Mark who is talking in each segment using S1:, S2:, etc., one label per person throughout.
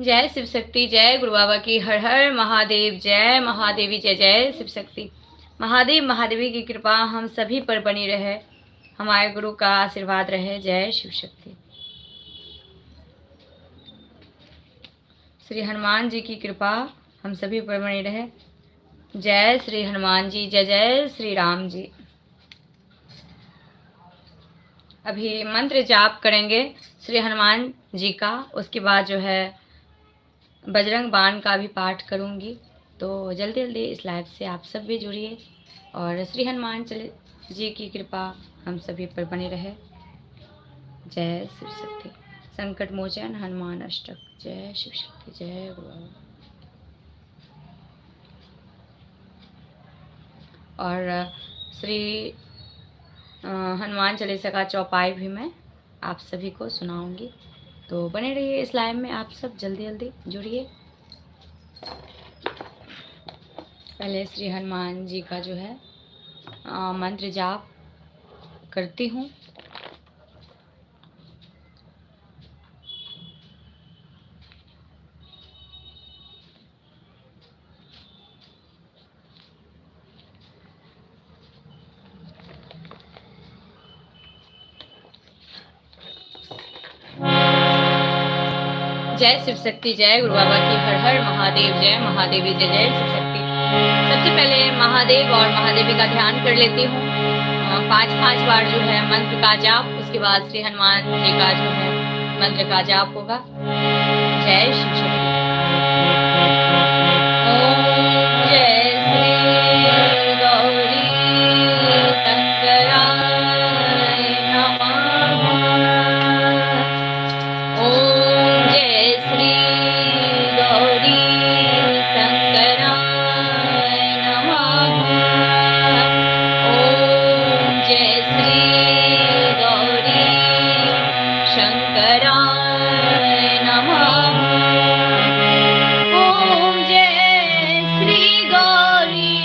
S1: जय शिव शक्ति, जय गुरु बाबा की, हर हर महादेव, जय महादेवी, जय जय शिव शक्ति। महादेव महादेवी की कृपा हम सभी पर बनी रहे, हमारे गुरु का आशीर्वाद रहे। जय शिव शक्ति। श्री हनुमान जी की कृपा हम सभी पर बनी रहे। जय श्री हनुमान जी, जय जय श्री राम जी। अभी मंत्र जाप करेंगे श्री हनुमान जी का, उसके बाद जो है बजरंग बाण का भी पाठ करूंगी। तो जल्दी जल्दी इस लाइव से आप सब भी जुड़िए और श्री हनुमान जी की कृपा हम सभी पर बनी रहे। जय शिव शक्ति। संकट मोचन हनुमान अष्टक। जय शिव शक्ति, जय गुरु। और श्री हनुमान चालीसा का चौपाई भी मैं आप सभी को सुनाऊंगी, तो बने रहिए इस लाइव में। आप सब जल्दी जल्दी जुड़िए। पहले श्री हनुमान जी का जो है मंत्र जाप करती हूँ। जय शिव शक्ति, जय गुरु बाबा की, हर हर महादेव, जय महादेवी, जय जय शिव शक्ति। सबसे पहले महादेव और महादेवी का ध्यान कर लेती हूँ। 5-5 बार जो है मंत्र का जाप, उसके बाद श्री हनुमान जी का जो है मंत्र का जाप होगा। जय शिव शक्ति। ओम जय श्री गौरी शंकराय नमः। ओम जय श्री गौरी शंकराय नमः। ओम जय श्री गौरी शंकराय नमः। ओम जय श्री गौरी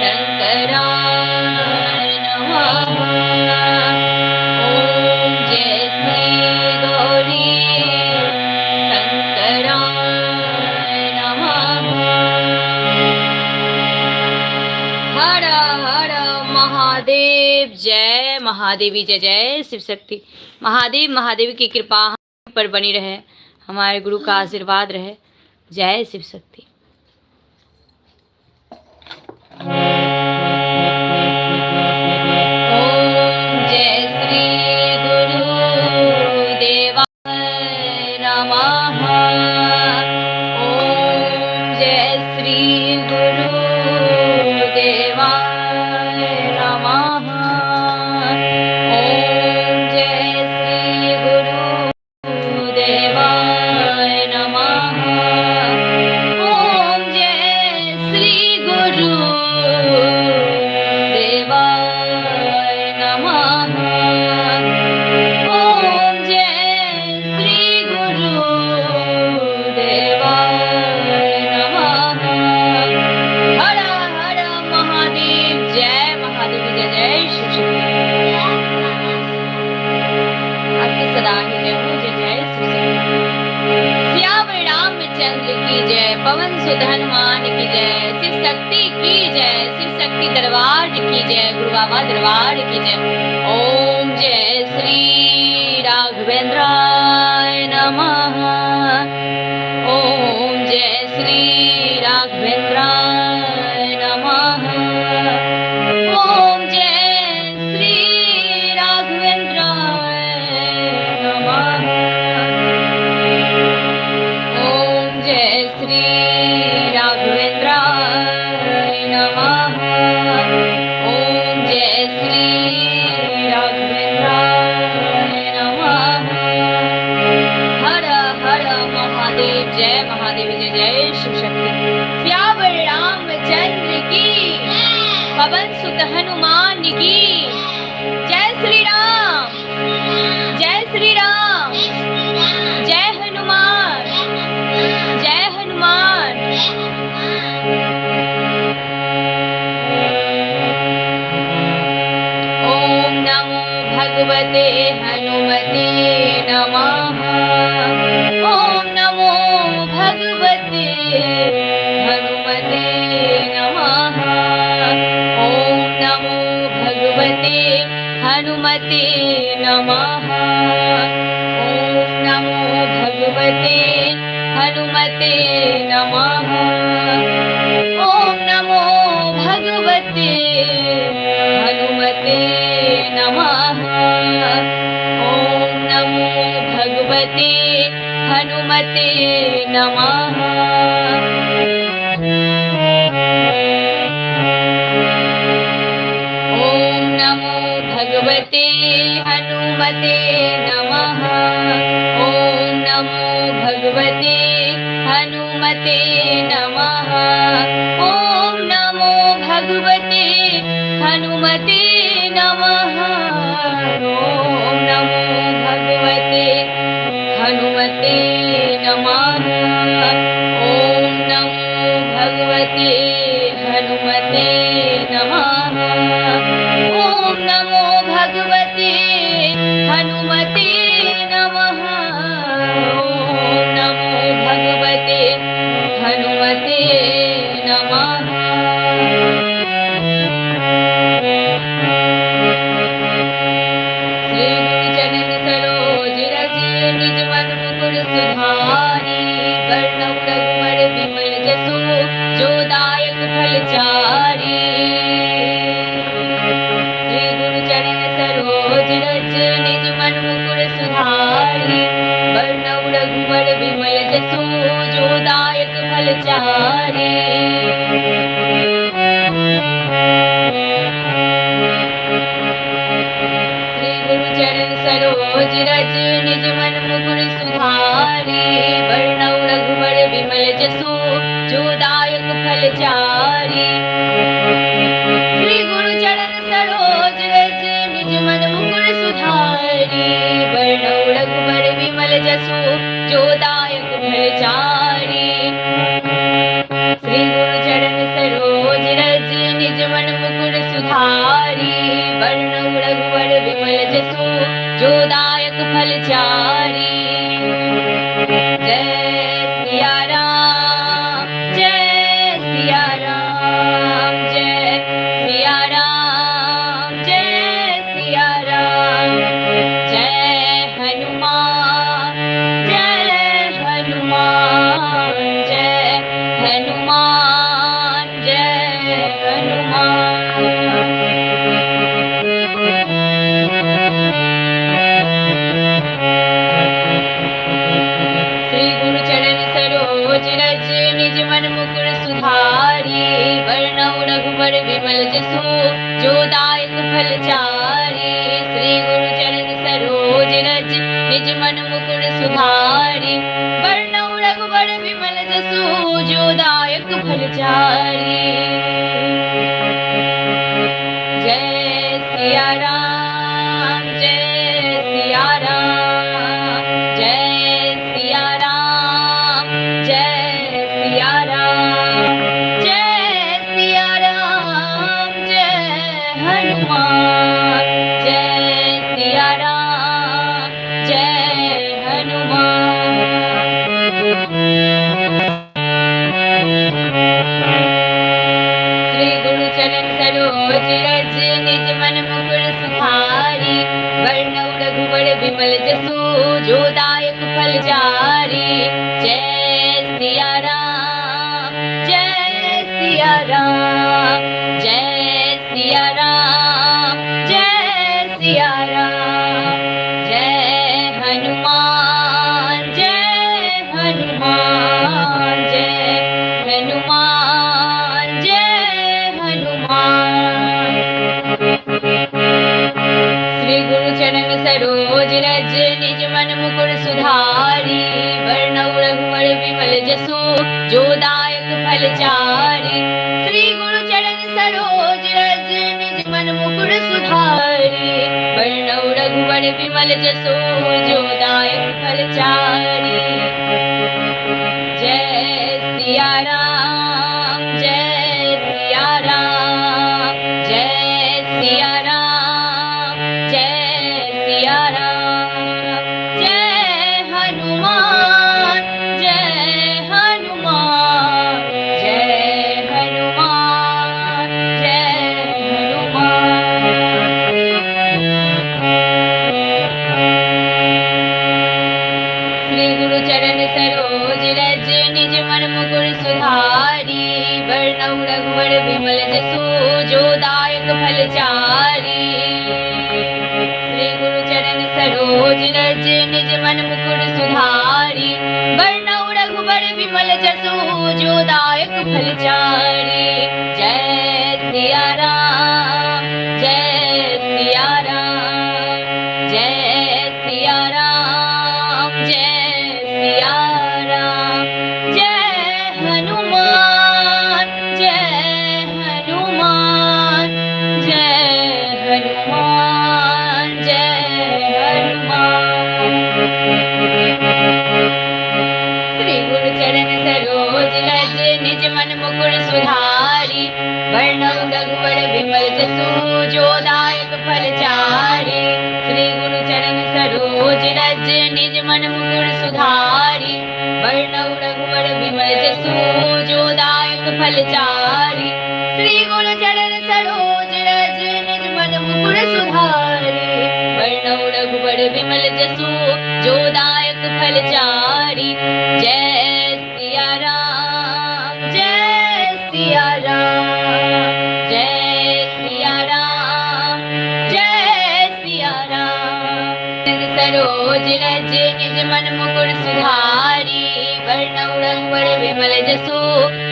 S1: शंकराय नमः। ओम जय श्री गौरी शंकराय नमः। हर हर महादेव, जय महादेवी, जय जय शिव शक्ति। महादेव महादेवी की कृपा हम पर बनी रहे, हमारे गुरु का आशीर्वाद रहे। जय शिव शक्ति। ओम जय श्री गुरुदेवाय नमः। ओम जय श्री गुरुदेवाय नमः। ओम जय श्री गुरुदेवाय नमः। ओम जय श्री गुरुदेवाय नमः। ओम जय श्री गुरुदेवाय नमः। हर हर महादेव, जय महादेव, जय जय शिव शक्ति। आपकी सदा ही जय हो, जय जय शिव शक्ति। सियावर रामचंद्र की जय, पवन सुत हनुमान की जय, शिव शक्ति की जय, शिव शक्ति दरबार की जय, गुरु बाबा दरबार की जय। ओम जय श्री राघवेंद्राय नमः। ओम जय श्री राघवेंद्राय नमः। ओम जय श्री राघवेंद्राय नमः। ओम जय श्री राघवेंद्राय नमः। ओम जय श्री राघवेंद्राय नमः। हर हर महादेव, जय महादेव, जय जय शिव शक्ति। सियावर रामचंद्र की, पवन सुत हनुमान की, जय श्री राम, जय श्री राम, जय हनुमान, जय हनुमान। ओम नमो भगवते हनुमते नमः। ओम भगवते हनुमते नमः। ओम नमो भगवते हनुमते नमः। ओम नमो भगवते हनुमते नमः। ओम नमो भगवते हनुमते नमः। ओम नमो भगवते हनुमते नमः। ओम नमो भगवते हनुमते नमः। ओम नमो भगवते हनुमते नमः। ओम नमो भगवते हनुमते नमः। ओम नमो भगवते हनुमते नमः। ओम नमो भगवते हनुमते नमः। ओम नमो भगवते हनुमते नमः। श्री गुरु चरण सरोज रज निज मन मुकुर सुधारी। वरणौ रघुवर विमल जसु जो दायक फल चारी। श्री गुरु चरण सरोज रज निज मन मुकुर सुधारी। वरणौ रघुवर विमल जसु जो दायक फल चारी। श्री गुरु चरण सरोज रज निज मन मुकुर सुधारी। वरणौ रघुवर विमल जसु जो दायक फल चारी। श्री गुरु चरण सरोज रज निज मन मुकुर सुधारी। वरणौ रघुवर विमल जसु जो दायक फल चारी। श्री गुरु चरण सरोज रज निज मन मुकुर सुधारी। वरणौ रघुवर विमल जसु जो दायक फल चारी। जय सिया राम जय सिया राम जय सिया राम जय सिया राम। जय हनुमान जय हनुमान जय हनुमान जय हनुमान। श्री गुरु चरण सरोज रज निज मन मुकुर सुधारी। वरणौ रघुवर विमल जसु जो दायक फल चारी। श्री गुरु चरण सरोज रज निज मन मुकुर सुधारी। वरणौ रघुवर विमल जसु जो दायक फल चारी। जय सिया राम जय सिया राम जय सिया राम जय सिया राम। जय सिया राम जय हनुमान जय सिया राम जय हनुमान। श्री गुरु चरण सरोज रज निज मन मुकुर सुधारी। वरणौ रघुवर विमल जसु जो दायक फल चारी। जय सिया राम जय सिया राम जय सिया राम जय सिया राम। जय हनुमान जय हनुमान जय हनुमान जय हनुमान। श्री गुरु चरण सरोज रज निज मन मुकुर सुधारी। वरणौ रघुवर विमल जसु जो दायक फल चारी। श्री गुरु चरण सरोज रज निज मन मुकुर सुधारी। वरणौ रघुवर विमल जसु जो दायक फल चारी। जय सिया राम जय सिया राम जय सिया राम जय सिया राम। जय हनुमान जय हनुमान जय हनुमान जय हनुमान। फलचारी। श्री गुरु चरण सरोज रज निज मन मुकुर सुधारी। बरनउँ रघुबर विमल जसु जो दायक फलचारी। जय सिया राम जय सिया राम जय सिया राम जय सिया राम। जय हनुमान जय हनुमान जय हनुमान जय हनुमान। श्री गुरु चरण सरोज रज निज मन मुकुर सुधारी। बरनउँ रघुबर विमल जसु जो दायक फलचारी। श्री गुरु चरण सरोज रज निज मन मुकुर सुधारी। बरनउँ रघुबर विमल जसु जो दायक फलचारी। श्री गुरु चरण सरोज रज निज मन मुकुर सुधारी। बरनउँ रघुबर विमल जसु जो दायक फलचारी। जय सिया राम जय सिया राम जय सिया राम जय सिया राम। सरोज रज निज मन मुकुर सुधारी। बरनउँ रघुबर विमल जसु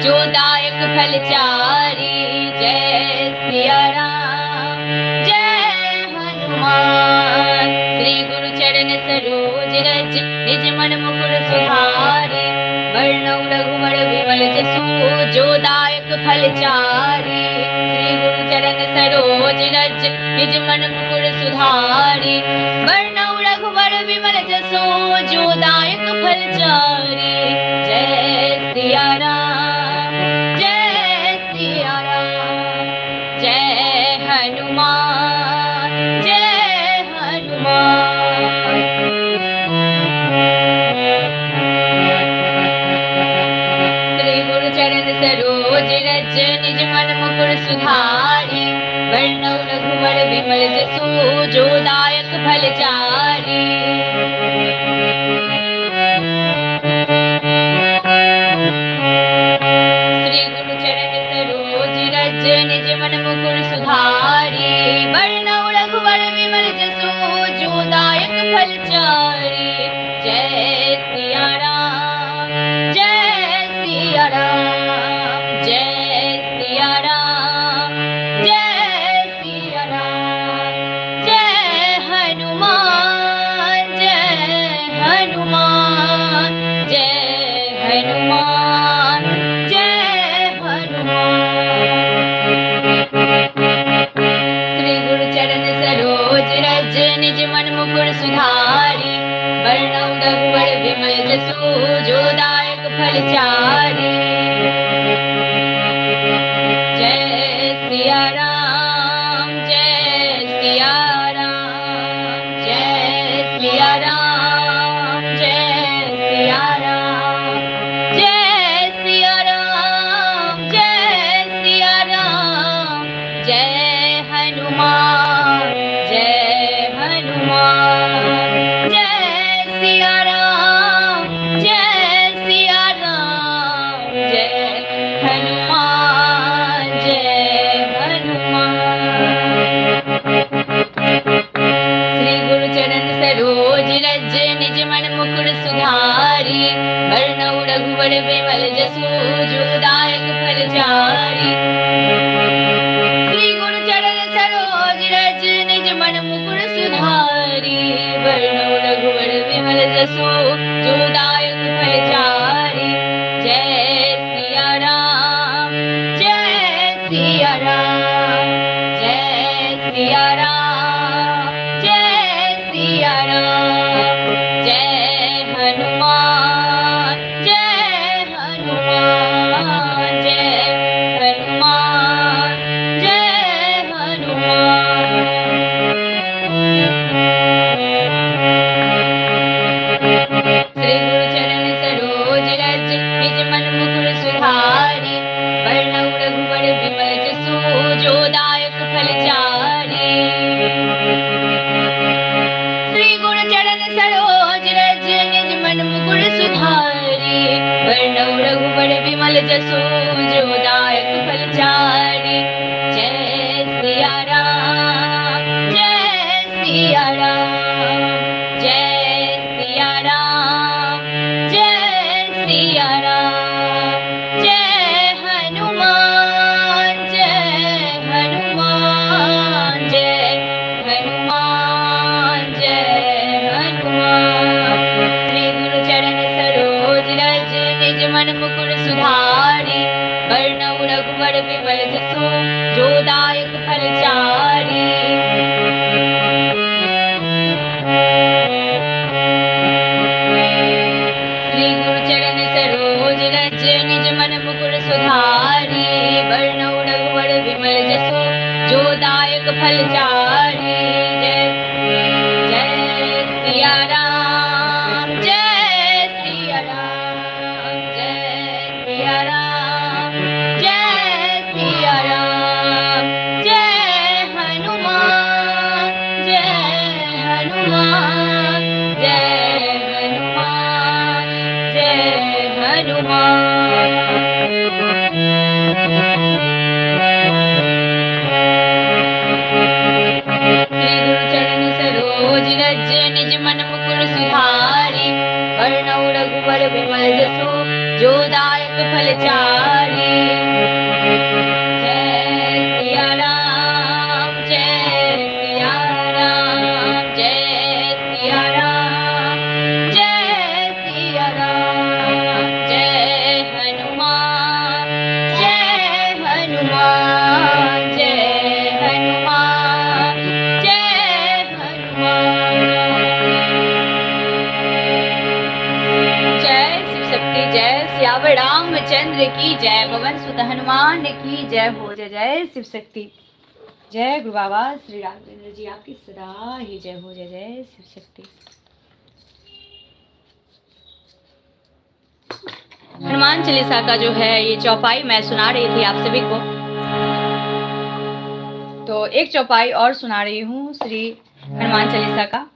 S1: जो दायक फलचारी। जय सिया राम जय हनुमान। श्री गुरु चरण सरोज रज निज मन मुकुर सुधारी। बरनउँ रघुबर विमल जसु जो दायक फलचारी। श्री गुरु चरण सरोज रज निज मन मुकुर सुधारी। बरनउँ रघुबर विमल जसु जो दायक फलचारी। जय सिया राम जय सिया राम जय हनुमान जय हनुमान। श्री गुरु चरण सरोज रज निज मन मुकुर सुधारी। बरनउँ रघुबर विमल जसु जो दायक फलचारी। श्री गुरु चरण सरोज रज निज मन मुकुर सुधारी। बरनउँ रघुबर विमल जसु जो दायक फलचारी। जय सिया राम जय सिया राम जय सिया राम जय सिया राम। जय हनुमान जय हनुमान जय हनुमान जय हनुमान। श्री गुरु चरण सरोज रज निज मन मुकुर सुधारी। बरनउँ रघुबर विमल जसु जो दायक फलचारी। जय सिया राम जय सिया राम जय सिया राम जय सिया राम जय सिया राम जय सिया राम जय हनुमान जय हनुमान जय सिया राम जय सिया राम जय हनुमान जय हनुमान। श्री गुरु चरण सरोज रज निज मन मुकुर सुधारी। बरनउँ रघुबर विमल जसु जो दायक फलचारी। श्री गुरु चरण सरोज रज निज मन मुकुर सुधारी। बरनउँ रघुबर विमल जसु जो दायक फलचारी। जय सिया राम जय सिया राम जय सिया राम जय सिया राम। जय हनुमान जय हनुमान जय हनुमान जय हनुमान। श्री गुरु चरण सरोज रज निज मन मुकुर सुधारी। बरनउँ रघुबर विमल जसु जो दायक फलचारी। श्री गुरु चरण सरोज रज निज मन मुकुर सुधारी। बरनउँ रघुबर विमल जसु जो दायक फलचारी। जय सिया फलचारी। जय जय सिया राम, जय सिया राम, जय सिया राम, जय सिया राम, जय हनुमान, जय हनुमान, जय हनुमान, जय हनुमान। श्री गुरु चरण सरोज रज निज मन मुकुर सुधारी, वरणौ रघुवर विमल जसु जो दायक फलचारी। जय सिया राम, जय सिया राम, जय सिया राम, जय सिया राम, जय हनुमान, जय हनुमान, जय हनुमान, जय हनुमान। जय शिव शक्ति, जय सियावर रामचंद्र की जय, पवन सुत हनुमान की जय हो। जय जय शिव शक्ति, जय गुरु बाबा श्री राघवेंद्र जी आपकी सदा ही जय हो। जय जय शिव शक्ति। हनुमान चालीसा का जो है ये चौपाई मैं सुना रही थी आप सभी को, तो एक चौपाई और सुना रही हूँ श्री हनुमान चालीसा का।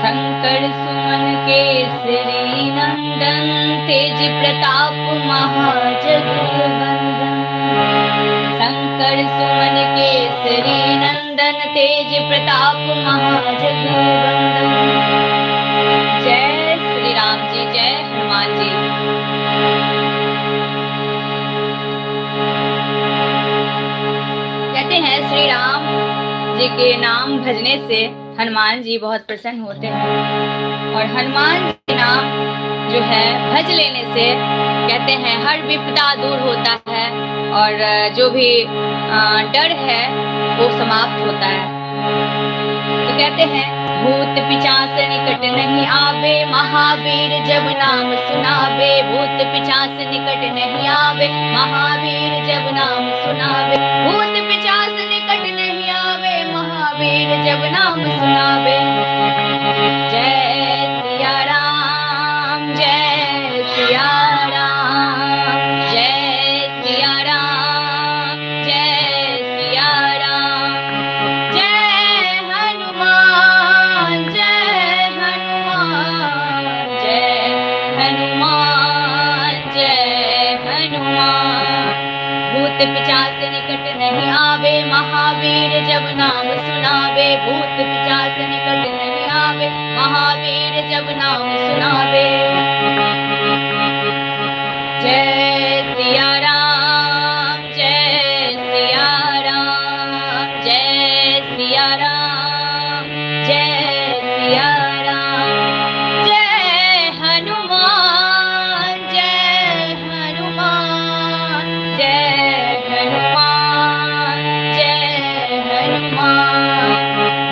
S1: शंकर सुमन केसरी नंदन, तेज प्रताप महाजगवंदन। शंकर सुमन केसरी नंदन, तेज प्रताप महाजगवंदन। जय श्री राम जी, जय हनुमान जी। कहते हैं श्री राम जी के नाम भजने से हनुमान जी बहुत प्रसन्न होते हैं, और हनुमान जी नाम जो है भज लेने से कहते हैं हर विपदा दूर होता है, और जो भी डर है वो समाप्त होता है। तो कहते हैं भूत पिशाच निकट नहीं आवे, महावीर जब नाम सुनावे। भूत पिशाच निकट नहीं आवे, महावीर जब नाम सुनावे। भूत पिशाच निकट नहीं आवे, महावीर जब नाम सुनावे। जय सिया राम, जय सिया राम, जय सिया राम, जय सिया राम, जय हनुमान, जय हनुमान, जय हनुमान, जय हनुमान। भूत पिशाच निकट नहीं आवे, महावीर जब नाम सुनावे। भूत पिशाच निकट नहीं आवे, महावीर जब नाम सुनावे। जय सिया राम, जय सिया राम, जय सिया राम, जय सिया राम, जय हनुमान, जय हनुमान, जय हनुमान, जय हनुमान।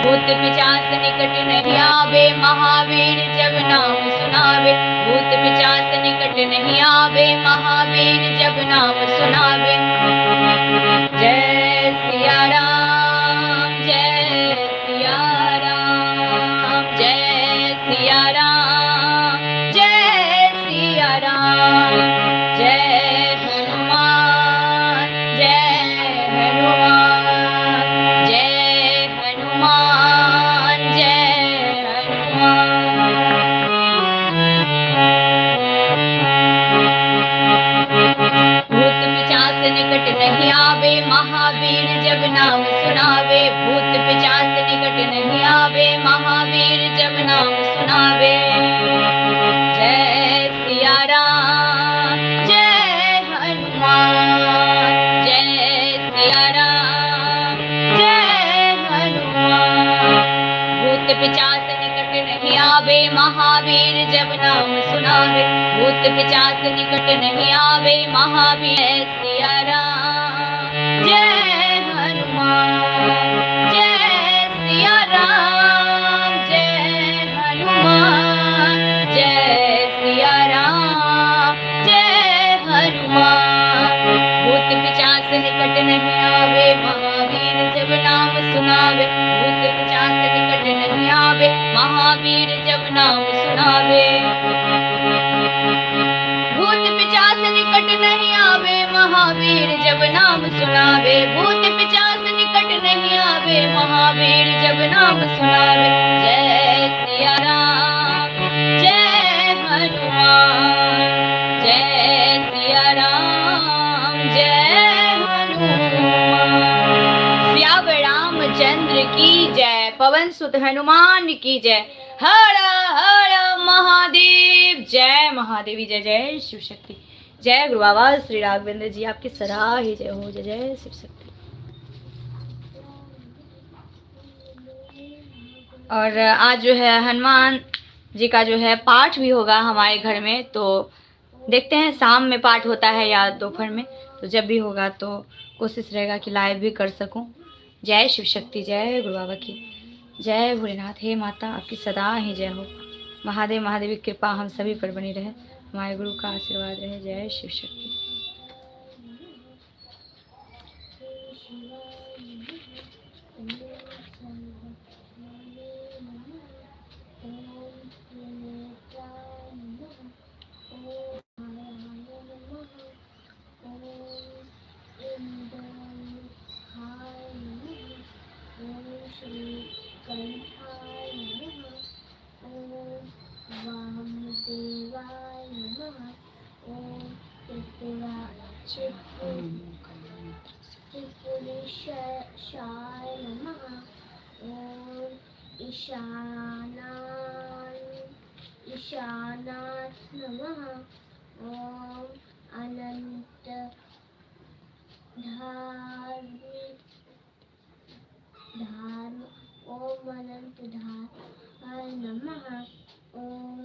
S1: भूत पिशाच निकट नहीं आवे, महावीर जब नाम सुनावे। भूत पिशाच निकट नहीं आवे, महावीर जब नाम सुनावे। जय सिया राम, जय सिया राम, जय सिया राम, जय सिया राम, जय हनुमान, जय हनुमान, जय हनुमान, जय हनुमान। भूत पिशाच निकट नहीं आवे, महावीर जब नाम सुनावे। भूत पिशाच निकट नहीं आवे, महावीर जब नाम सुनावे। जय सिया राम, जय हनुमान, जय सिया राम, जय हनुमान। भूत पिशाच निकट नहीं आवे, महावीर जब नाम सुनावे। भूत पिशाच निकट नहीं आवे, महावीर। सिया राम, भूत पिशाच निकट नहीं आवे, महावीर जब नाम सुनावे। भूत पिशाच निकट नहीं आवे, महावीर जब नाम सुनावे। भूत पिशाच निकट नहीं आवे, महावीर जब नाम सुनावे। भूत पिशाच निकट नहीं आवे, महावीर जब नाम सुनावे। जय सिया राम जय हनुमान, जय सिया राम जय हनुमान। सियावर रामचंद्र की जय, पवन सुत हनुमान की जय। हर हर महादेव, जय महादेवी, जय जय शिव शक्ति। जय गुरु बाबा श्री राघवेंद्र जी, आपकी सदा ही जय हो। जय जय शिव शक्ति। और आज जो है हनुमान जी का जो है पाठ भी होगा हमारे घर में, तो देखते हैं शाम में पाठ होता है या दोपहर में, तो जब भी होगा तो कोशिश रहेगा कि लाइव भी कर सकूं। जय शिव शक्ति, जय गुरु बाबा की जय। भोलेनाथ, हे माता आपकी सदा ही जय हो। महादेव महादेवी की कृपा हम सभी पर बनी रहे, हमारे गुरु का आशीर्वाद रहे। जय शिव शक्ति।
S2: ईशानाथ नमः। ओम अनंत धाम, ओम अनंत धाम नमः। ओम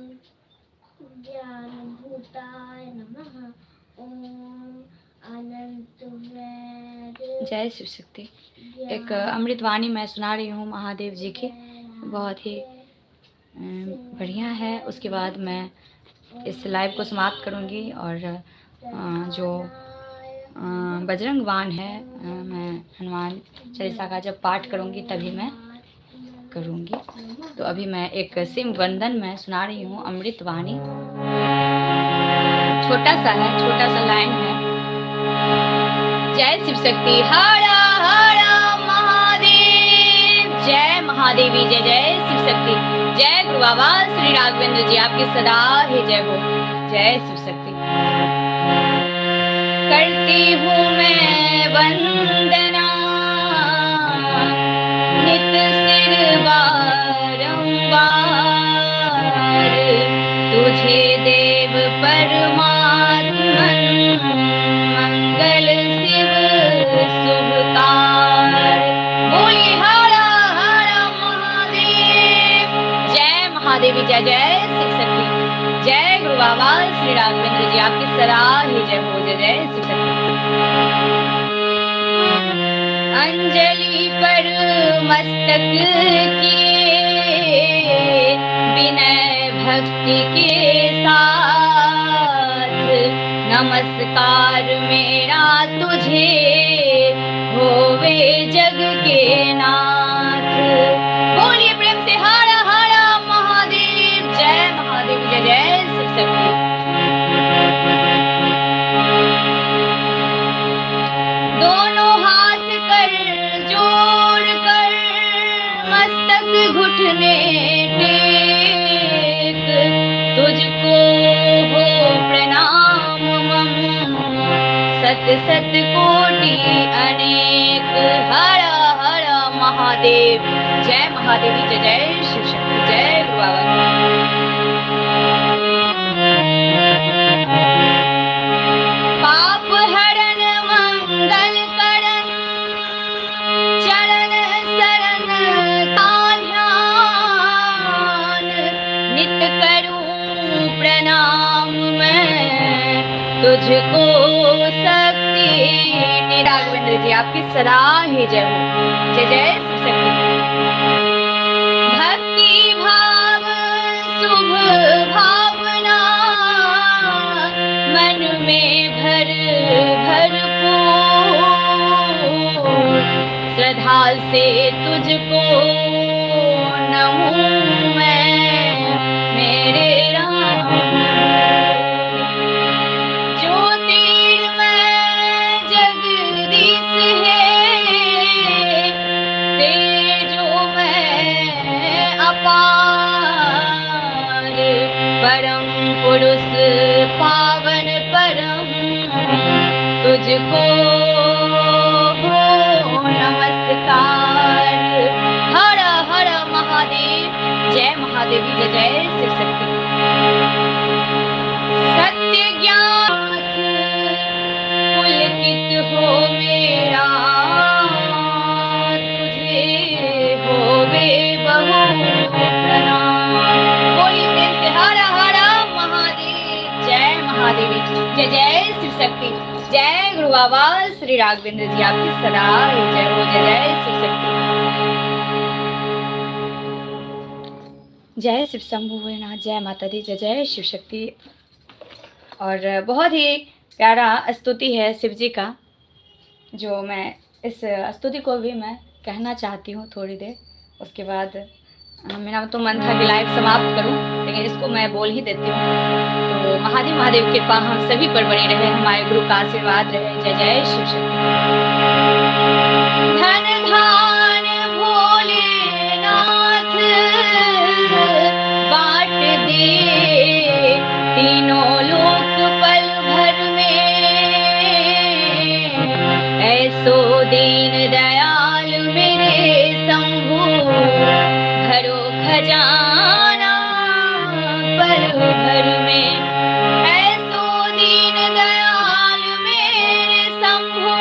S2: ज्ञान भूताय नमः। ओम अनंत वैर।
S1: जय शिव शक्ति। एक अमृतवाणी मैं सुना रही हूँ महादेव जी की, बहुत ही बढ़िया है। उसके बाद मैं इस लाइव को समाप्त करूँगी और जो बजरंग बाण है मैं हनुमान चालीसा का जब पाठ करूँगी तभी मैं करूँगी। तो अभी मैं एक सिम वंदन में सुना रही हूँ अमृतवाणी, छोटा सा लाइन है। जय शिव शक्ति। हरा हरा महादेव, जय महादेवी, जय जय शिव शक्ति। जय गुरु बाबा श्री राघवेंद्र जी, आपकी सदा ही जय हो। जय शिव शक्ति। करती हूँ मैं वंदना नित सिर बारंबार, तुझे देव परमात्मन मंगल शिव शुभकार। बोलिए हरा हरा महादेव, जय महादेवी, जय जय शिव शक्ति। जय गुरु बाबा श्री राघवेंद्र जी, आपकी सदा ही जय हो। जय जय शिव शक्ति। अंजलि पर मस्तक किए विनय भक्ति के साथ, नमस्कार मेरा तुझे होवे जग के नाथ। बोलिए प्रेम से हरा हरा महादेव, जय महादेव, जय जय शिव शक्ति। दोनों हाथ कर जोड़ कर मस्तक घुटने टेक, तुझको हो प्रणाम मम सत सत कोटि अनेक। हरा हरा महादेव, जय महादेवी, जय जय शिव शक्ति। जय गुरु बाबा। पाप हरण मंगल करण चरण शरण का ध्यान, नित करूं प्रणाम मैं तुझको शक्ति। राघवेंद्र जी, आपकी सदा ही जय हो। जय जय शिव शक्ति। भक्ति भाव शुभ भावना मन में भर भरपूर, से तुझको न हूँ मैं मेरे राम, ज्योतिर्मय जगदीश है तेजोमय अपार, परम पुरुष पावन परम तुझको हो नमस्कार। हर हर महादेव, जय महादेवी, जय जय शिव शक्ति। सत्य ज्ञान पुलकित हो मेरा, तुझे होवे बहु प्रणाम। बोली प्रेम से हर हर महादेव, जय महादेवी, जय जय शिव शक्ति। जय गुरु बाबा श्री राघवेंद्र जी, आपकी सदा जय हो, जय जय शिव शक्ति। जय शिव शंभु भोलेनाथ, जय माता दी, जय जय शिव शक्ति। और बहुत ही प्यारा स्तुति है शिव जी का, जो मैं इस स्तुति को भी मैं कहना चाहती हूँ थोड़ी देर। उसके बाद मेरा तो मन था कि लाइव समाप्त करूं, लेकिन इसको मैं बोल ही देती हूँ। तो महादेव महादेव की कृपा हम सभी पर बनी रहे, हमारे गुरु का आशीर्वाद रहे। जय जय शिव शक्ति। धन धान भोलेनाथ बांट दे तीनों लोक पल भर में, ऐसो दीन दयाल मेरे शंभु भरो खजाना पल भर में, ऐसो दीन दयाल मेरे शंभु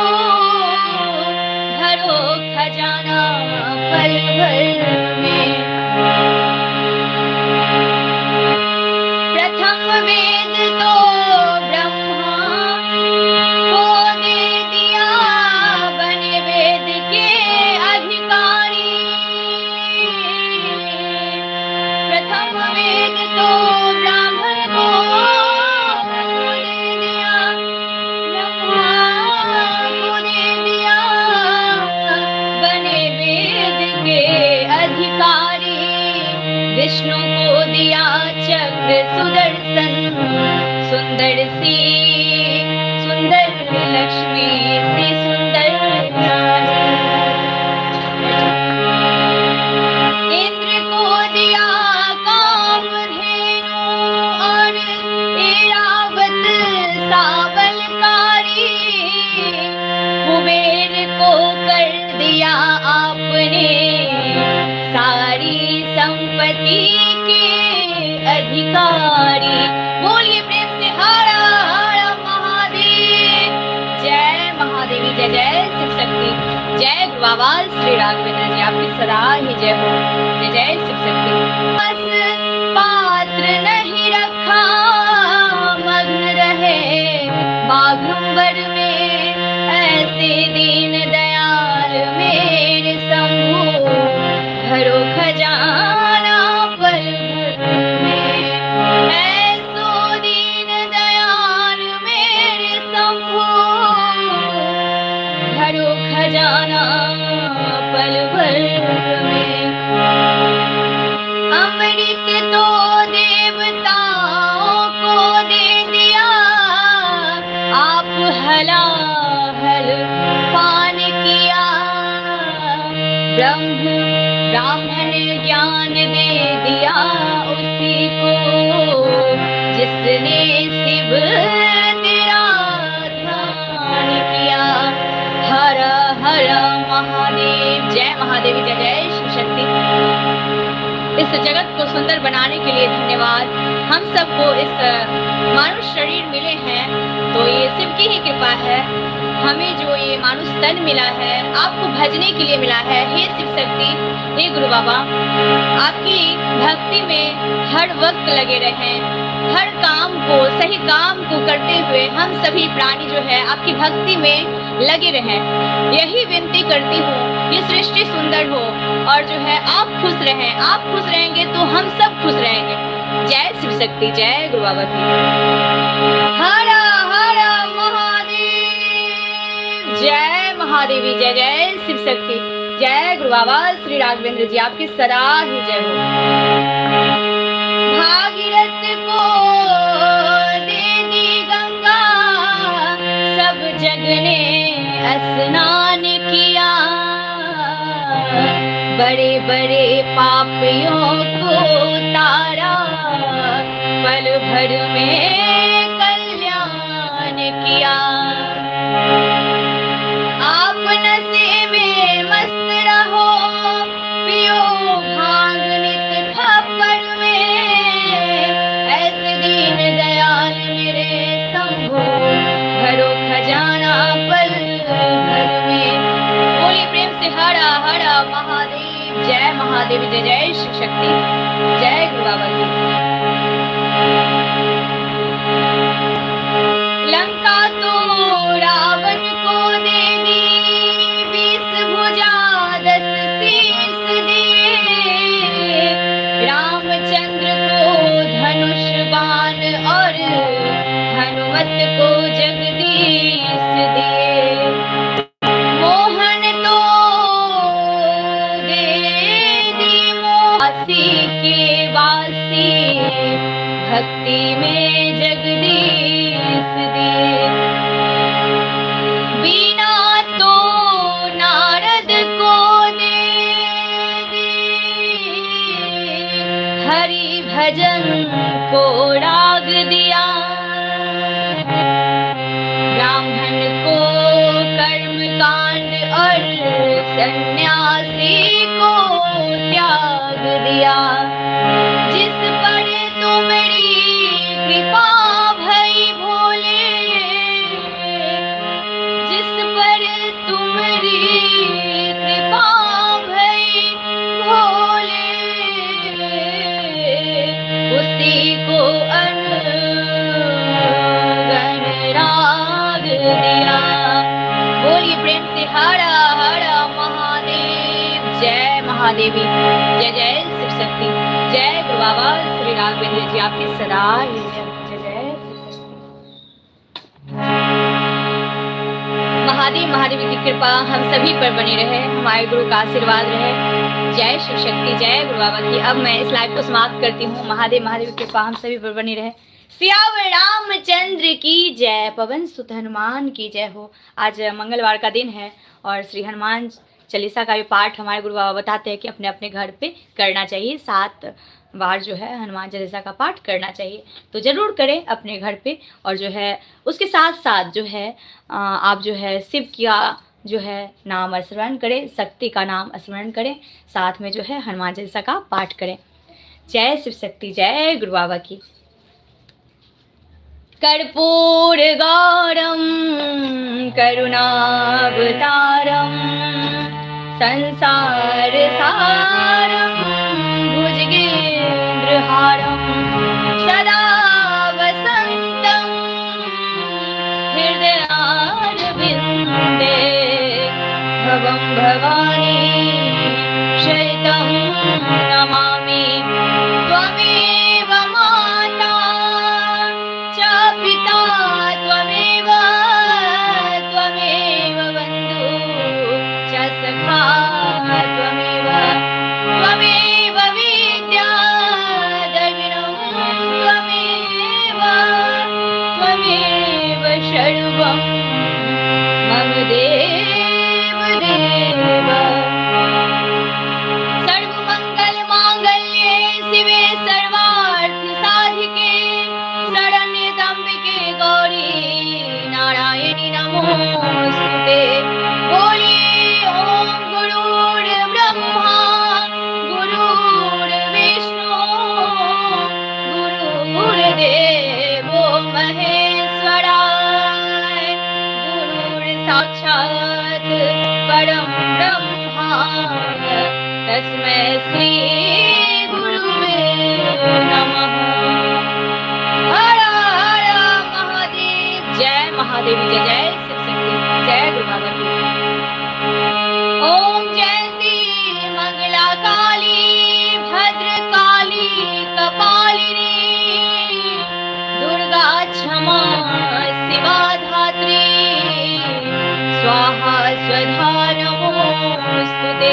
S1: भरो खजाना पल भर में। प्रथम वेद तो ब्रह्मा को दे दिया, बने वेद के अधिकारी। प्रथम वेद तो ब्राह्मण को दे दिया, ब्रह्मा को दे दिया, बने वेद के अधिकारी। विष्णु को दिया चक्र सुदर्शन, सुंदर सी सुंदर लक्ष्मी सी सुंदर नारी। इंद्र को दिया कामधेनु और ऐरावत साबलकारी। कुबेर को कर दिया आपने सारी संपत्ति के अधिकारी। बोलिए प्रेम से हर हर महादेव, जय महादेवी, जय जय शिव शक्ति। जय गुरु बाबा श्री राघवेंद्र जी, आपकी सदा ही जय हो, जय जय शिव शक्ति। बस पात्र नहीं रखा, मग्न रहे बागंबर में, ऐसे दीन दयाल मेरे शंभु भरो खजाना पल भर में, ऐसो दीन दयाल मेरे शंभु भरो खजाना पल भर में। अमृत तो देवताओं को दे दिया, आप हलाहल पान किया। ब्राह्मण ज्ञान दे दिया उसी को, जिसने शिव तेरा ध्यान किया। हर हर महादेव, जय महादेवी, जय जय शिव शक्ति। इस जगत को सुंदर बनाने के लिए धन्यवाद। हम सबको इस मानव शरीर मिले हैं तो ये शिव की ही कृपा है। हमें जो ये मानुष तन मिला है, आपको भजने के लिए मिला है। हे शिव शक्ति, हे गुरु बाबा, आपकी भक्ति में हर वक्त लगे रहें। हर काम को, सही काम को करते हुए हम सभी प्राणी जो है आपकी भक्ति में लगे रहें। यही विनती करती हूँ, ये सृष्टि सुंदर हो और जो है आप खुश रहें। आप खुश रहेंगे तो हम सब खुश रहेंगे। जय शिव शक्ति, जय गुरु बाबा की। हर हर महादेव, जय महादेवी, जय जय शिव शक्ति। जय गुरु बाबा श्री राघवेंद्र जी, आपकी सदा ही जय हो। भागीरथ को दे दी गंगा, सब जग ने स्नान किया, बड़े बड़े पापियों को तारा, पल भर में कल्याण किया। आप नशे में मस्त रहो, पियो भांग नित खप्पर में, ऐसे दीन दयाल मेरे शंभो, भरो खजाना पल भर में। बोलिए प्रेम से हरा हरा महादेव, जय महादेव, जय जय शिव शक्ति, जय गुरु बाबा की। लंका तो रावण को दे दी, 20 भुजा 10 शीश दिए, रामचंद्र को धनुष बाण और हनुमत को जगदीश दिए। मोहन तो दे दी मोहासी के वासी, भक्ति में जगदीश दिए। बीना तो नारद को दे दी, हरि भजन को राग दिया। ब्राह्मण को कर्म कांड और सन्यासी को त्याग दिया। जिस पर तुम्हारी कृपा भई भोले, जिस पर तुम्हारी कृपा भई भोले, उसी को अनुगण राग दिया। बोलिए प्रेम से हरा हरा महादेव, जय महादेवी, जय जय शिव शक्ति, जय गुरु बाबा श्री राघवेंद्र जी, आपकी सदा ही जय जय शिव शक्ति। महादेव महादेवी की कृपा हम सभी पर बनी रहे, हमारे गुरु का आशीर्वाद रहे। जय शिव शक्ति, जय गुरु बाबा की। अब मैं इस लाइव को समाप्त करती हूँ। महादेव महादेवी की कृपा हम सभी पर बनी रहे। सियावर रामचंद्र की जय, पवन सुत हनुमान की जय हो। आज मंगलवार का दिन है और श्री हनुमान चालीसा का भी पाठ हमारे गुरु बाबा बताते हैं कि अपने अपने घर पे करना चाहिए। 7 बार जो है हनुमान चालीसा का पाठ करना चाहिए, तो ज़रूर करें अपने घर पे। और जो है उसके साथ साथ जो है आप जो है शिव का जो है नाम स्मरण करें, शक्ति का नाम स्मरण करें, साथ में जो है हनुमान चालीसा का पाठ करें। जय शिव शक्ति, जय गुरु बाबा की। कर्पूर गौरम करुणावतारम, संसार सारम भुजगेन्द्रहारम, सदा वसंतम हृदयारविंदे, भवं भवानी शयितं नमामि। त्वमेव माता च पिता, त्वमेव त्वमेव बन्धु च सखा, त्वमेव त्वमेव विद्या द्रविणं, त्वमेव त्वमेव सर्वं मम देव देव। सर्वमंगल मांगल्ये शिवे सर्वार्थ साधिके, शरण्ये त्र्यंबके गौरी नारायणी नमोस्तुते। बोलिए ओम गुरुर्ब्रह्मा गुरुर्विष्णु गुरुर्देवो महेश्वराय, गुरुर्साक्षात् परं ब्रह्मा, तस्मै श्री गुरुवे नमः। हर हर महादेव, जय महादेवी, जय जय शिव शक्ति, जय गुरु बाबा की। ओम जयंती मंगला काली भद्रकाली कपालिनी, दुर्गा क्षमा शिवा धात्री, स्वाहा स्वाहा स्वधा नमोस्तुते।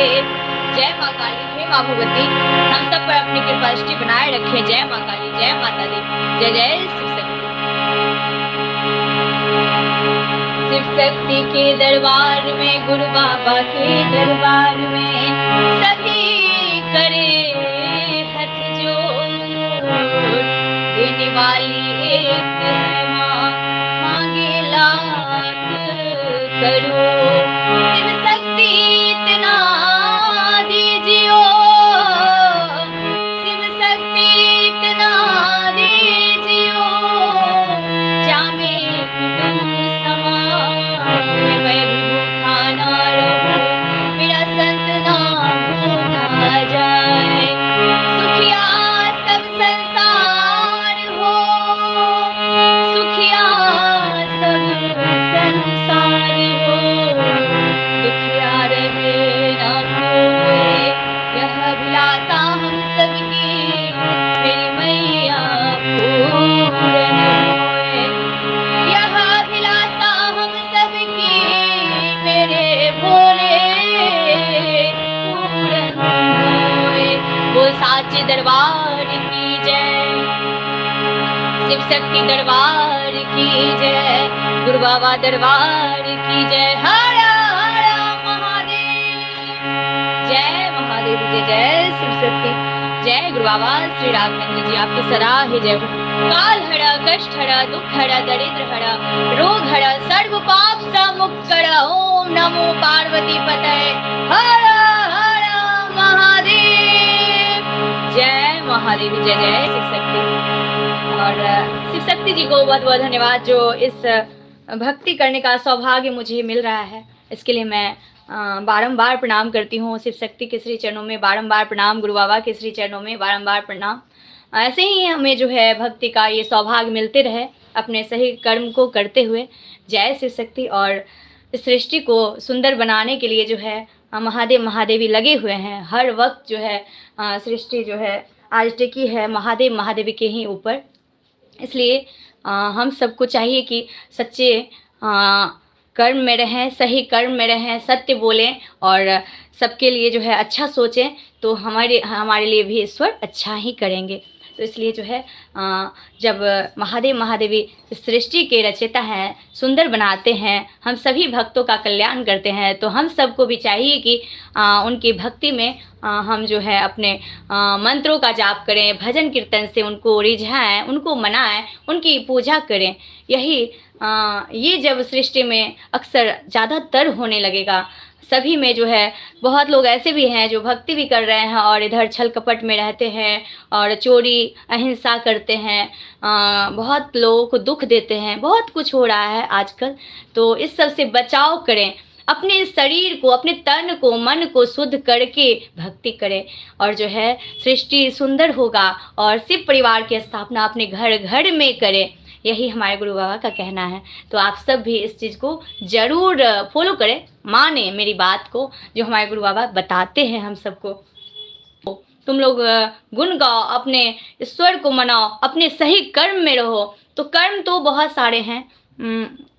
S1: जय माँ काली, हे माँ भगवती, हम सब पर अपनी कृपा दृष्टि बनाए रखें। जय माँ काली, जय माता दी, जय जय शिव शक्ति। शिव शक्ति के दरबार में, गुरु बाबा के दरबार में सभी करे हाथ जोड़। देने वाली एक है माँ, मांगे लाख करोड़। शिव शक्ति इतना दीजियो, शिव शक्ति इतना दीजियो, जामे कुटुंब समान मैं भी भूखा ना रहूं, मेरा संत नाम भूखा जाए। सुखिया सब संसार हो, सुखिया सब संसार हो, दुखिया रहे ना कोई, यह अभिलाषा हम सबकी मेरी मैया पूर्ण होए। यह अभिलाषा हम सबकी मेरे भोले पूर्ण होए। वो साचे दरबार की जय, शिव शक्ति दरबार की जय, गुरु बाबा दरबार की जय। हर हर महादेव, जय महादेव, जय जय शिव शक्ति, जय गुरु बाबा श्री राघवेंद्र जी, आपकी सराहे जय हो। काल हरा, कष्ट हरा, दुख हरा, दरिद्र हरा, रोग हरा, सर्व पाप सा मुक्त करा। ओम नमो पार्वती पतये, हर हर महादेव, जय महादेव, जय जय शिव शक्ति। और शिव शक्ति जी को बहुत बहुत धन्यवाद, जो इस भक्ति करने का सौभाग्य मुझे मिल रहा है। इसके लिए मैं बारंबार प्रणाम करती हूँ। शिव शक्ति के श्री चरणों में बारंबार प्रणाम, गुरु बाबा के श्री चरणों में बारंबार प्रणाम। ऐसे ही हमें जो है भक्ति का ये सौभाग्य मिलते रहे अपने सही कर्म को करते हुए। जय शिव शक्ति। और इस सृष्टि को सुंदर बनाने के लिए जो है महादेव महादेवी लगे हुए हैं। हर वक्त जो है सृष्टि जो है आज टिकी है महादेव महादेवी के ही ऊपर। इसलिए हम सबको चाहिए कि सच्चे कर्म में रहें, सही कर्म में रहें, सत्य बोलें और सबके लिए जो है अच्छा सोचें, तो हमारे लिए भी ईश्वर अच्छा ही करेंगे। तो इसलिए जो है जब महादेव महादेवी इस सृष्टि के रचयिता हैं, सुंदर बनाते हैं, हम सभी भक्तों का कल्याण करते हैं, तो हम सबको भी चाहिए कि उनकी भक्ति में हम जो है अपने मंत्रों का जाप करें, भजन कीर्तन से उनको रिझाएं, उनको मनाएं, उनकी पूजा करें। यही ये जब सृष्टि में अक्सर ज़्यादातर होने लगेगा, सभी में जो है बहुत लोग ऐसे भी हैं जो भक्ति भी कर रहे हैं और इधर छल कपट में रहते हैं और चोरी अहिंसा करते हैं, बहुत लोगों को दुख देते हैं, बहुत कुछ हो रहा है आजकल। तो इस सब से बचाव करें, अपने शरीर को, अपने तन को, मन को शुद्ध करके भक्ति करें और जो है सृष्टि सुंदर होगा। और शिव परिवार की स्थापना अपने घर घर में करें, यही हमारे गुरु बाबा का कहना है। तो आप सब भी इस चीज़ को ज़रूर फॉलो करें, माने मेरी बात को, जो हमारे गुरु बाबा बताते हैं हम सबको। तुम लोग गुण गाओ, अपने ईश्वर को मनाओ, अपने सही कर्म में रहो। तो कर्म तो बहुत सारे हैं,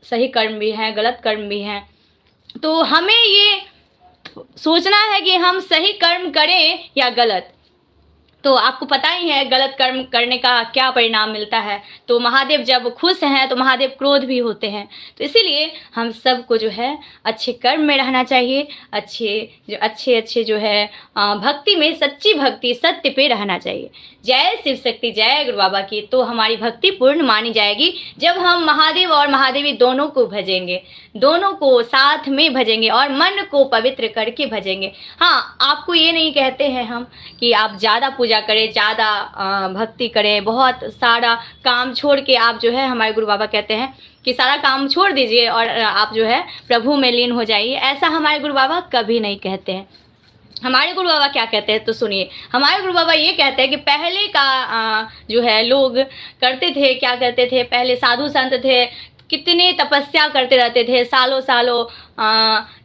S1: सही कर्म भी हैं, गलत कर्म भी हैं। तो हमें ये सोचना है कि हम सही कर्म करें या गलत। तो आपको पता ही है गलत कर्म करने का क्या परिणाम मिलता है। तो महादेव जब खुश हैं तो महादेव क्रोध भी होते हैं। तो इसीलिए हम सबको जो है अच्छे कर्म में रहना चाहिए, अच्छे जो है भक्ति में, सच्ची भक्ति सत्य पे रहना चाहिए। जय शिव शक्ति, जय गुरु बाबा की। तो हमारी भक्ति पूर्ण मानी जाएगी जब हम महादेव और महादेवी दोनों को भजेंगे, दोनों को साथ में भजेंगे और मन को पवित्र करके भजेंगे। हाँ, आपको ये नहीं कहते हैं हम कि आप ज़्यादा पूजा करें, ज़्यादा भक्ति करें, बहुत सारा काम छोड़ के आप जो है, हमारे गुरु बाबा कहते हैं कि सारा काम छोड़ दीजिए और आप जो है प्रभु में लीन हो जाइए। ऐसा हमारे गुरु बाबा कभी नहीं कहते हैं। हमारे गुरु बाबा क्या कहते हैं तो सुनिए। हमारे गुरु बाबा ये कहते हैं कि पहले का जो है लोग करते थे, क्या करते थे, पहले साधु संत थे, कितने तपस्या करते रहते थे, सालों सालों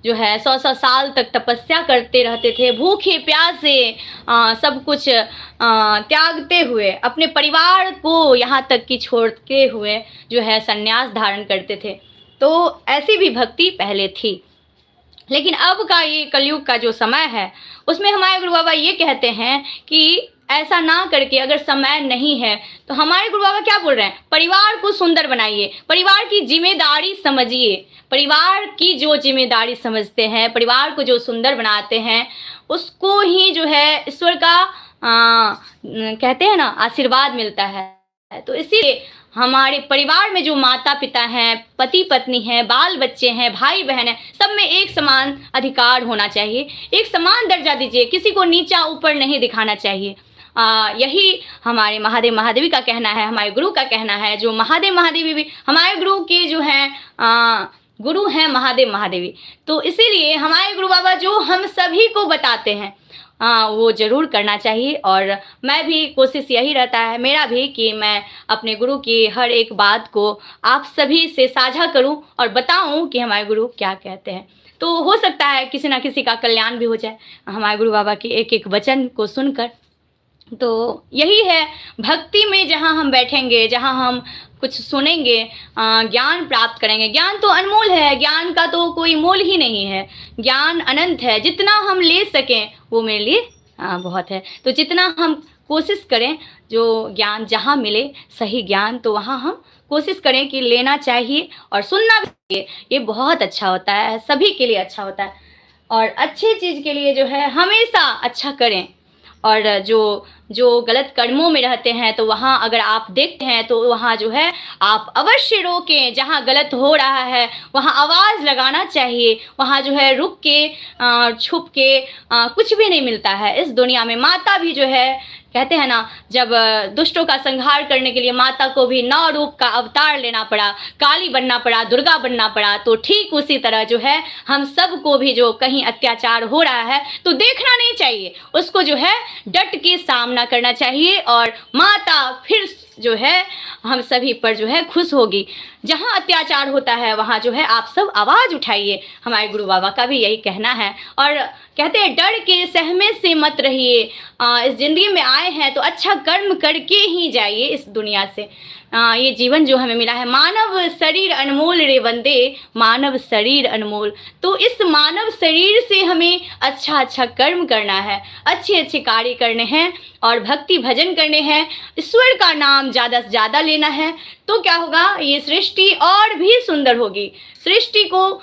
S1: जो है 100 साल तक तपस्या करते रहते थे, भूखे प्यासे सब कुछ त्यागते हुए, अपने परिवार को यहाँ तक कि छोड़ते हुए जो है संन्यास धारण करते थे। तो ऐसी भी भक्ति पहले थी। लेकिन अब का ये कलयुग का जो समय है उसमें हमारे गुरु बाबा ये कहते हैं कि ऐसा ना करके, अगर समय नहीं है तो हमारे गुरु बाबा क्या बोल रहे हैं, परिवार को सुंदर बनाइए, परिवार की जिम्मेदारी समझिए। परिवार की जो जिम्मेदारी समझते हैं, परिवार को जो सुंदर बनाते हैं, उसको ही जो है ईश्वर का कहते हैं ना आशीर्वाद मिलता है। तो इसीलिए हमारे परिवार में जो माता पिता हैं, पति पत्नी हैं, बाल बच्चे हैं, भाई बहन हैं, सब में एक समान अधिकार होना चाहिए, एक समान दर्जा दीजिए, किसी को नीचा ऊपर नहीं दिखाना चाहिए। यही हमारे महादेव महादेवी का कहना है, हमारे गुरु का कहना है। जो महादेव महादेवी भी हमारे गुरु के जो हैं गुरु हैं महादेव महादेवी। तो इसीलिए हमारे गुरु बाबा जो हम सभी को बताते हैं वो ज़रूर करना चाहिए। और मैं भी कोशिश यही रहता है मेरा भी कि मैं अपने गुरु की हर एक बात को आप सभी से साझा करूं और बताऊं कि हमारे गुरु क्या कहते हैं। तो हो सकता है किसी ना किसी का कल्याण भी हो जाए हमारे गुरु बाबा के एक एक वचन को सुनकर। तो यही है, भक्ति में जहाँ हम बैठेंगे, जहाँ हम कुछ सुनेंगे, ज्ञान प्राप्त करेंगे। ज्ञान तो अनमोल है, ज्ञान का तो कोई मोल ही नहीं है, ज्ञान अनंत है। जितना हम ले सकें वो मेरे लिए बहुत है। तो जितना हम कोशिश करें, जो ज्ञान जहाँ मिले सही ज्ञान, तो वहाँ हम कोशिश करें कि लेना चाहिए और सुनना भी चाहिए। ये बहुत अच्छा होता है, सभी के लिए अच्छा होता है। और अच्छी चीज़ के लिए जो है हमेशा अच्छा करें। और जो गलत कर्मों में रहते हैं तो वहाँ अगर आप देखते हैं तो वहाँ जो है आप अवश्य रोकें। जहाँ गलत हो रहा है वहाँ आवाज़ लगाना चाहिए। वहाँ जो है रुक के छुप के कुछ भी नहीं मिलता है इस दुनिया में। माता भी जो है कहते हैं ना, जब दुष्टों का संहार करने के लिए माता को भी 9 रूप का अवतार लेना पड़ा, काली बनना पड़ा, दुर्गा बनना पड़ा। तो ठीक उसी तरह जो है हम सब को भी जो कहीं अत्याचार हो रहा है तो देखना नहीं चाहिए, उसको जो है डट के सामना करना चाहिए। और माता फिर जो है हम सभी पर जो है खुश होगी। जहाँ अत्याचार होता है वहाँ जो है आप सब आवाज़ उठाइए। हमारे गुरु बाबा का भी यही कहना है। और कहते हैं डर के सहमे से मत रहिए। इस ज़िंदगी में आए हैं तो अच्छा कर्म करके ही जाइए इस दुनिया से। ये जीवन जो हमें मिला है, मानव शरीर अनमोल रे बंदे, मानव शरीर अनमोल। तो इस मानव शरीर से हमें अच्छा अच्छा कर्म करना है, अच्छे अच्छे कार्य करने हैं और भक्ति भजन करने हैं, ईश्वर का नाम ज़्यादा से ज़्यादा लेना है। तो क्या होगा, ये सृष्टि और भी सुंदर होगी। सृष्टि को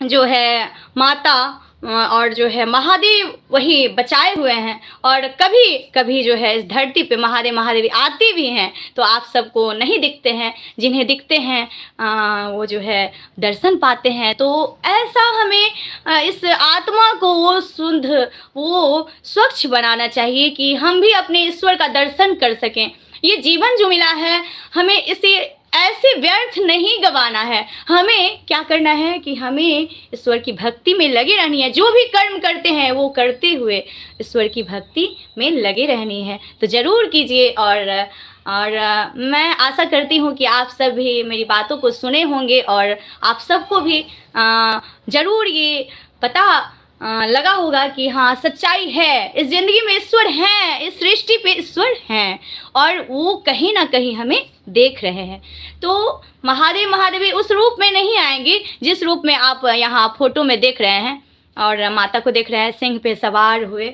S1: जो है माता और जो है महादेव वही बचाए हुए हैं। और कभी कभी जो है इस धरती पे महादेव महादेवी आते भी हैं तो आप सबको नहीं दिखते हैं, जिन्हें दिखते हैं वो जो है दर्शन पाते हैं। तो ऐसा हमें इस आत्मा को वो शुद्ध, वो स्वच्छ बनाना चाहिए कि हम भी अपने ईश्वर का दर्शन कर सकें। ये जीवन जो मिला है हमें इसे ऐसे व्यर्थ नहीं गंवाना है। हमें क्या करना है कि हमें ईश्वर की भक्ति में लगे रहनी है। जो भी कर्म करते हैं वो करते हुए ईश्वर की भक्ति में लगे रहनी है। तो ज़रूर कीजिए। और मैं आशा करती हूँ कि आप सब भी मेरी बातों को सुने होंगे और आप सबको भी ज़रूर ये पता लगा होगा कि हाँ सच्चाई है, इस ज़िंदगी में ईश्वर हैं, इस सृष्टि पे ईश्वर हैं और वो कहीं ना कहीं हमें देख रहे हैं। तो महादेव महादेवी उस रूप में नहीं आएंगे जिस रूप में आप यहाँ फोटो में देख रहे हैं और माता को देख रहे हैं सिंह पे सवार हुए।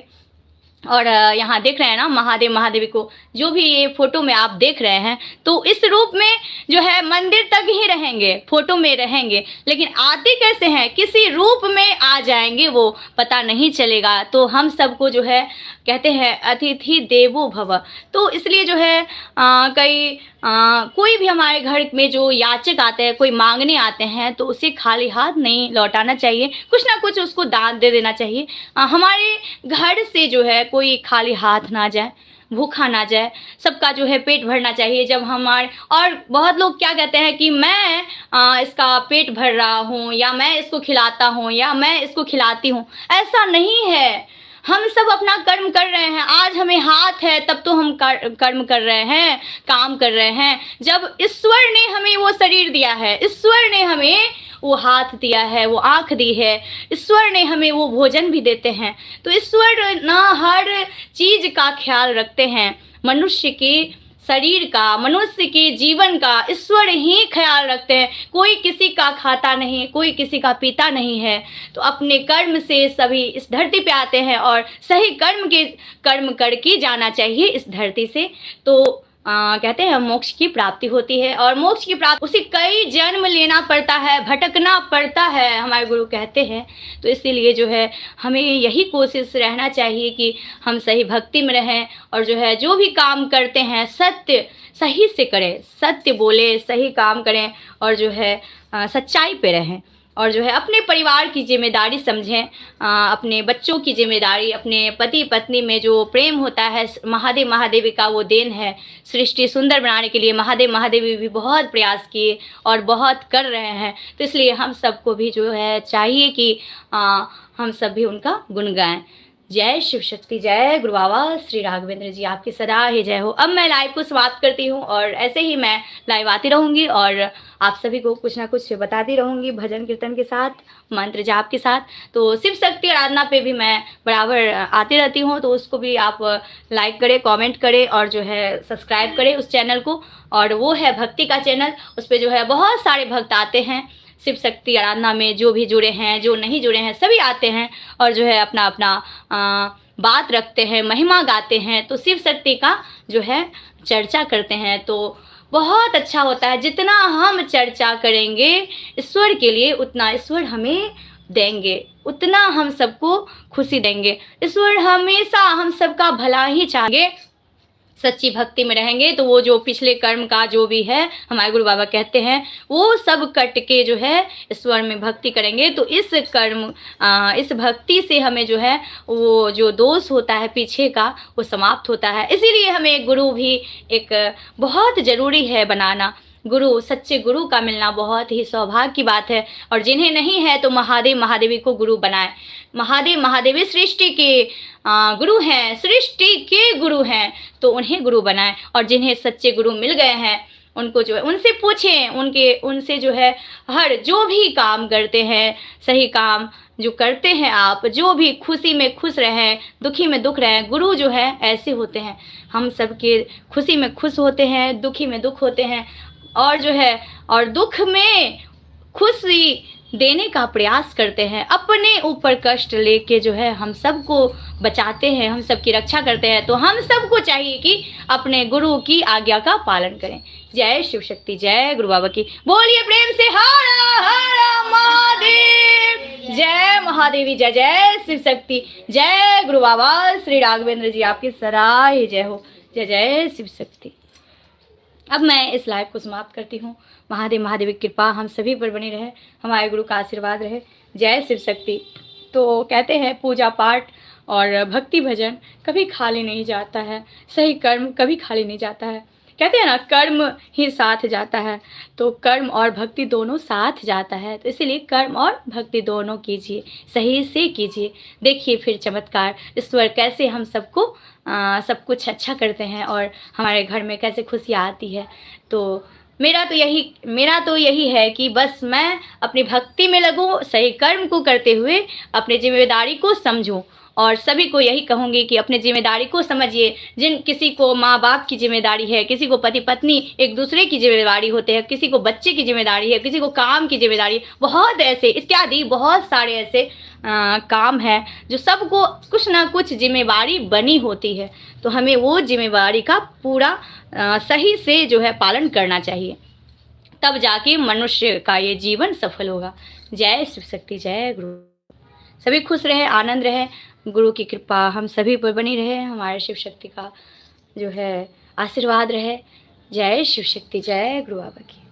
S1: और यहाँ देख रहे हैं ना महादेव महादेवी को, जो भी ये फोटो में आप देख रहे हैं तो इस रूप में जो है मंदिर तक ही रहेंगे, फोटो में रहेंगे, लेकिन आते कैसे हैं, किसी रूप में आ जाएंगे वो पता नहीं चलेगा। तो हम सबको जो है कहते हैं अतिथि देवो भव। तो इसलिए जो है कोई भी हमारे घर में जो याचक आते हैं, कोई मांगने आते हैं तो उसे खाली हाथ नहीं लौटाना चाहिए, कुछ ना कुछ उसको दान दे देना चाहिए। हमारे घर से जो है कोई खाली हाथ ना जाए, भूखा ना जाए, सबका जो है पेट भरना चाहिए। जब हमारे और बहुत लोग क्या कहते हैं कि मैं इसका पेट भर रहा हूँ या मैं इसको खिलाता हूँ या मैं इसको खिलाती हूँ, ऐसा नहीं है। हम सब अपना कर्म कर रहे हैं। आज हमें हाथ है तब तो हम कर्म कर रहे हैं, काम कर रहे हैं। जब ईश्वर ने हमें वो शरीर दिया है, ईश्वर ने हमें वो हाथ दिया है, वो आँख दी है, ईश्वर ने हमें वो भोजन भी देते हैं। तो ईश्वर ना हर चीज़ का ख्याल रखते हैं। मनुष्य की शरीर का, मनुष्य के जीवन का ईश्वर ही ख्याल रखते हैं। कोई किसी का खाता नहीं, कोई किसी का पीता नहीं है। तो अपने कर्म से सभी इस धरती पे आते हैं और सही कर्म करके जाना चाहिए इस धरती से। तो कहते हैं मोक्ष की प्राप्ति होती है, और मोक्ष की प्राप्ति उसे कई जन्म लेना पड़ता है, भटकना पड़ता है, हमारे गुरु कहते हैं। तो इसीलिए जो है हमें यही कोशिश रहना चाहिए कि हम सही भक्ति में रहें, और जो है जो भी काम करते हैं सत्य सही से करें, सत्य बोले, सही काम करें, और जो है सच्चाई पे रहें, और जो है अपने परिवार की जिम्मेदारी समझें, अपने बच्चों की जिम्मेदारी, अपने पति पत्नी में जो प्रेम होता है, महादेव महादेवी का वो देन है। सृष्टि सुंदर बनाने के लिए महादेव महादेवी भी बहुत प्रयास किए और बहुत कर रहे हैं। तो इसलिए हम सबको भी जो है चाहिए कि हम सब भी उनका गुण गाएं। जय शिव शक्ति, जय गुरु बाबा श्री राघवेंद्र जी, आपकी सदा ही जय हो। अब मैं लाइव को समाप्त करती हूँ, और ऐसे ही मैं लाइव आती रहूँगी और आप सभी को कुछ ना कुछ बताती रहूँगी, भजन कीर्तन के साथ, मंत्र जाप के साथ। तो शिव शक्ति आराधना पे भी मैं बराबर आती रहती हूँ, तो उसको भी आप लाइक करें, कमेंट करें, और जो है सब्सक्राइब करें उस चैनल को। और वो है भक्ति का चैनल, उस पर जो है बहुत सारे भक्त आते हैं शिव शक्ति आराधना में, जो भी जुड़े हैं, जो नहीं जुड़े हैं, सभी आते हैं और जो है अपना अपना बात रखते हैं, महिमा गाते हैं। तो शिव शक्ति का जो है चर्चा करते हैं, तो बहुत अच्छा होता है। जितना हम चर्चा करेंगे ईश्वर के लिए, उतना ईश्वर हमें देंगे, उतना हम सबको खुशी देंगे। ईश्वर हमेशा हम सबका भला ही चाहेंगे। सच्ची भक्ति में रहेंगे तो वो जो पिछले कर्म का जो भी है, हमारे गुरु बाबा कहते हैं, वो सब कट के जो है ईश्वर में भक्ति करेंगे। तो इस भक्ति से हमें जो है वो जो दोष होता है पीछे का, वो समाप्त होता है। इसीलिए हमें गुरु भी एक बहुत ज़रूरी है बनाना। गुरु, सच्चे गुरु का मिलना बहुत ही सौभाग्य की बात है। और जिन्हें नहीं है तो महादेव महादेवी को गुरु बनाए। महादेव महादेवी सृष्टि के गुरु हैं, सृष्टि के गुरु हैं, तो उन्हें गुरु बनाए। और जिन्हें सच्चे गुरु मिल गए हैं उनको जो है उनसे पूछें, उनसे जो है हर जो भी काम करते हैं, सही काम जो करते हैं आप, जो भी खुशी में खुश रहें, दुखी में दुख रहें। गुरु जो है ऐसे होते हैं, हम सबके खुशी में खुश होते हैं, दुखी में दुख होते हैं, और जो है और दुख में खुशी देने का प्रयास करते हैं। अपने ऊपर कष्ट लेके जो है हम सबको बचाते हैं, हम सबकी रक्षा करते हैं। तो हम सबको चाहिए कि अपने गुरु की आज्ञा का पालन करें। जय शिव शक्ति, जय गुरु बाबा की। बोलिए प्रेम से हर हर महादेव। जय महादेवी, जय जय शिव शक्ति, जय गुरु बाबा श्री राघवेंद्र जी, आपकी सराय जय हो। जय जय शिव शक्ति। अब मैं इस लाइव को समाप्त करती हूँ। महादेव महादेव की कृपा हम सभी पर बनी रहे, हमारे गुरु का आशीर्वाद रहे। जय शिव शक्ति। तो कहते हैं पूजा पाठ और भक्ति भजन कभी खाली नहीं जाता है, सही कर्म कभी खाली नहीं जाता है। कहते हैं ना, कर्म ही साथ जाता है, तो कर्म और भक्ति दोनों साथ जाता है। तो इसीलिए कर्म और भक्ति दोनों कीजिए, सही से कीजिए। देखिए फिर चमत्कार, ईश्वर कैसे हम सबको सब कुछ अच्छा करते हैं और हमारे घर में कैसे खुशियाँ आती है। तो मेरा तो यही है कि बस मैं अपनी भक्ति में लगूं, सही कर्म को करते हुए अपनी जिम्मेदारी को समझूं। और सभी को यही कहूँगी कि अपनी जिम्मेदारी को समझिए। किसी को माँ बाप की जिम्मेदारी है, किसी को पति पत्नी एक दूसरे की जिम्मेदारी होते हैं, किसी को बच्चे की जिम्मेदारी है, किसी को काम की जिम्मेदारी, बहुत ऐसे इत्यादि बहुत सारे ऐसे काम है जो सबको कुछ ना कुछ जिम्मेदारी बनी होती है। तो हमें वो जिम्मेदारी का पूरा सही से जो है पालन करना चाहिए, तब जाके मनुष्य का ये जीवन सफल होगा। जय शिव शक्ति, जय गुरु। सभी खुश रहे, आनंद रहे, गुरु की कृपा हम सभी पर बनी रहे, हमारे शिव शक्ति का जो है आशीर्वाद रहे। जय शिव शक्ति, जय गुरु बाबा की।